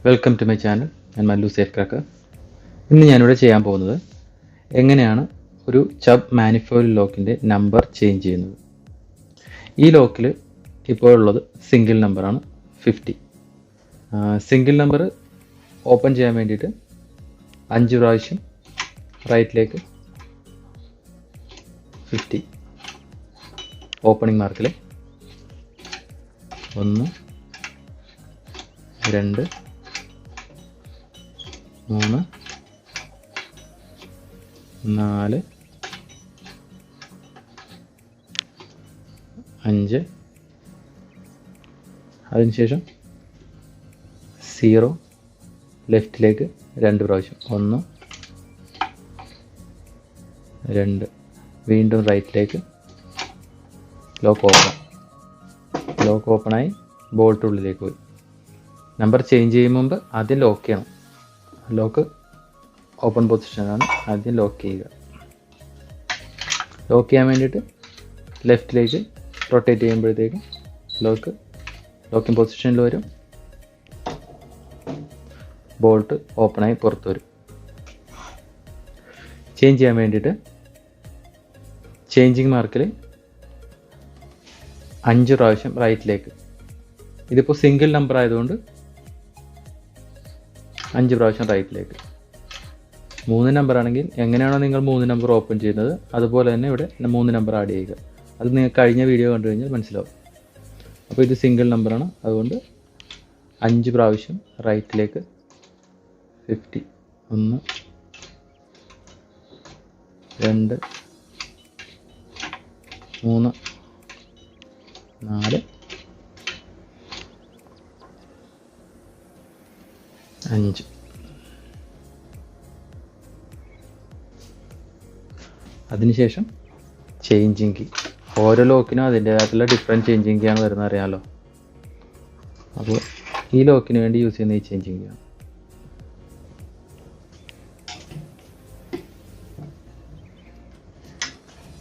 Welcome to my channel. ഞാൻ Mallu safe cracker. ഇന്ന് ഞാനിവിടെ ചെയ്യാൻ പോകുന്നത് എങ്ങനെയാണ് ഒരു ചബ് മാനിഫോയിൽ ലോക്കിൻ്റെ നമ്പർ ചേഞ്ച് ചെയ്യുന്നത്. ഈ ലോക്കിൽ ഇപ്പോൾ ഉള്ളത് സിംഗിൾ നമ്പറാണ് 50. സിംഗിൾ നമ്പർ ഓപ്പൺ ചെയ്യാൻ വേണ്ടിയിട്ട് 5 പ്രാവശ്യം റൈറ്റിലേക്ക് 50 ഓപ്പണിംഗ് മാർക്കിൽ 1 2 3 4 5 അതിനുശേഷം 0 ലെഫ്റ്റിലേക്ക് 2 പ്രാവശ്യം 1 2 വീണ്ടും റൈറ്റിലേക്ക് ലോക്ക് ഓപ്പണായി ബോൾട്ട് ഉള്ളിലേക്ക് പോയി. നമ്പർ ചേഞ്ച് ചെയ്യും മുമ്പ് ആദ്യം ലോക്ക് ചെയ്യണം. ലോക്ക് ഓപ്പൺ പൊസിഷനാണ്, ആദ്യം ലോക്ക് ചെയ്യുക. ലോക്ക് ചെയ്യാൻ വേണ്ടിയിട്ട് ലെഫ്റ്റിലേക്ക് റൊട്ടേറ്റ് ചെയ്യുമ്പോഴത്തേക്ക് ലോക്കിംഗ് പൊസിഷനിൽ വരും, ബോൾട്ട് ഓപ്പണായി പുറത്ത് വരും. ചേഞ്ച് ചെയ്യാൻ വേണ്ടിയിട്ട് ചേഞ്ചിങ് മാർക്കിൽ 5 പ്രാവശ്യം റൈറ്റിലേക്ക്. ഇതിപ്പോൾ സിംഗിൾ നമ്പർ ആയതുകൊണ്ട് 5 പ്രാവശ്യം റൈറ്റിലേക്ക്. 3 നമ്പർ ആണെങ്കിൽ എങ്ങനെയാണോ നിങ്ങൾ 3 നമ്പർ ഓപ്പൺ ചെയ്യുന്നത് അതുപോലെ തന്നെ ഇവിടെ 3 നമ്പർ ആഡ് ചെയ്യുക. അത് നിങ്ങൾ കഴിഞ്ഞ വീഡിയോ കണ്ടു കഴിഞ്ഞാൽ മനസ്സിലാവും. അപ്പോൾ ഇത് സിംഗിൾ നമ്പറാണ്, അതുകൊണ്ട് 5 പ്രാവശ്യം റൈറ്റിലേക്ക് 50. 1 2 3 4 5. അതിനുശേഷം ചേഞ്ചിങ് കീ. ഓരോ ലോക്കിനും അതിൻ്റേതായിട്ടുള്ള ഡിഫറെൻറ്റ് ചേഞ്ചിങ് കീ ആണ് വരുന്നത്, അറിയാമല്ലോ. അപ്പോൾ ഈ ലോക്കിന് വേണ്ടി യൂസ് ചെയ്യുന്ന ഈ ചേഞ്ചിങ് കീ ആണ്.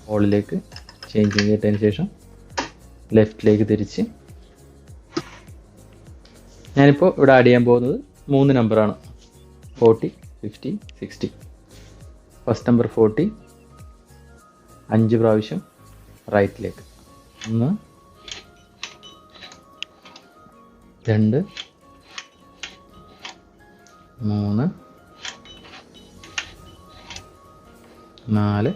ഹോളിലേക്ക് ചേഞ്ചിങ് കീ ഇട്ടതിന് ശേഷം ലെഫ്റ്റിലേക്ക് തിരിച്ച് ഞാനിപ്പോൾ ഇവിടെ ആഡ് ചെയ്യാൻ പോകുന്നത് 3 നമ്പറാണ്. 40 50 60. ഫസ്റ്റ് നമ്പർ 40, 5 പ്രാവശ്യം റൈറ്റിലേക്ക്. 1 2 3 4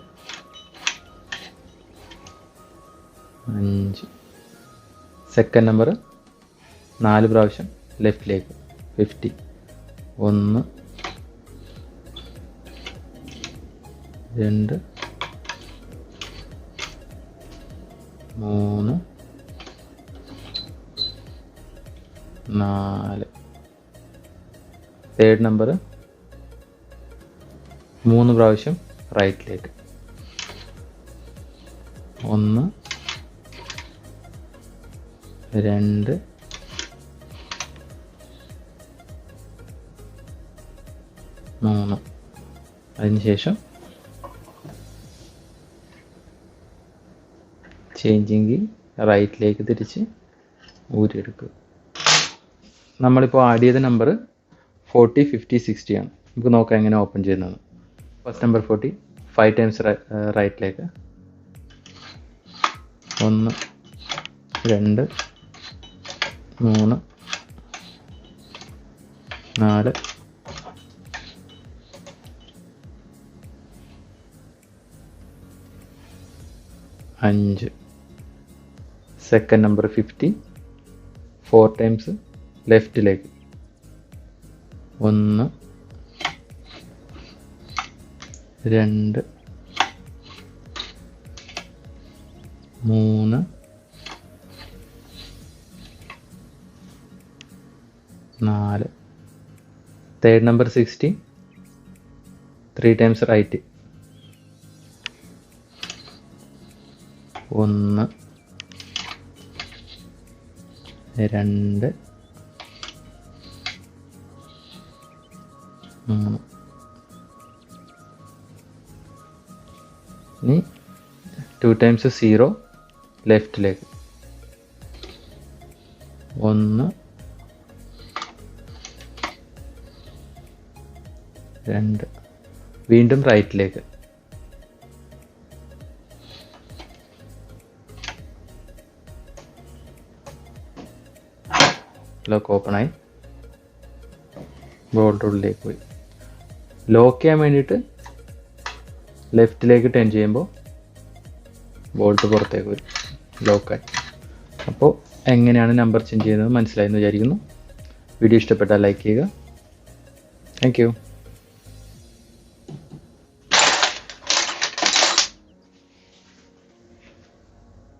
5. സെക്കൻഡ് നമ്പർ 4 പ്രാവശ്യം ലെഫ്റ്റിലേക്ക് 50. 1 2 3 4. തേർഡ് നമ്പർ 3 പ്രാവശ്യം റൈറ്റിലേക്ക്. 1 2 3. അതിനുശേഷം ചേഞ്ചിങ് റൈറ്റിലേക്ക് തിരിച്ച് ഊരിയെടുക്കുക. നമ്മളിപ്പോൾ ആഡ് ചെയ്ത നമ്പർ 40 50 60 ആണ്. നമുക്ക് നോക്കാം എങ്ങനെ ഓപ്പൺ ചെയ്യുന്നത്. ഫസ്റ്റ് നമ്പർ 40, 5 ടൈംസ് റൈറ്റിലേക്ക്. 1 2 3 4 5. സെക്കൻഡ് നമ്പർ 50, 4 ടൈംസ് ലെഫ്റ്റിലേക്ക്. 1 2 3 4. Third number 60, 3 times right. 1 2 3. ഇനി 2 ടൈംസ് 0 ലെഫ്റ്റിലേക്ക്. 1 2. വീണ്ടും റൈറ്റിലേക്ക്. ലോക്ക് ഓപ്പണായി. ബോൾട്ട് ഉള്ളിലേക്ക് പോയി. ലോക്ക് ചെയ്യാൻ വേണ്ടിയിട്ട് ലെഫ്റ്റിലേക്ക് ടേൺ ചെയ്യുമ്പോൾ ബോൾട്ട് പുറത്തേക്ക് വരും. ലോക്കായി. അപ്പോൾ എങ്ങനെയാണ് നമ്പർ ചേഞ്ച് ചെയ്യുന്നത് മനസ്സിലായെന്ന് വിചാരിക്കുന്നു. വീഡിയോ ഇഷ്ടപ്പെട്ടാൽ ലൈക്ക് ചെയ്യുക. Thank you.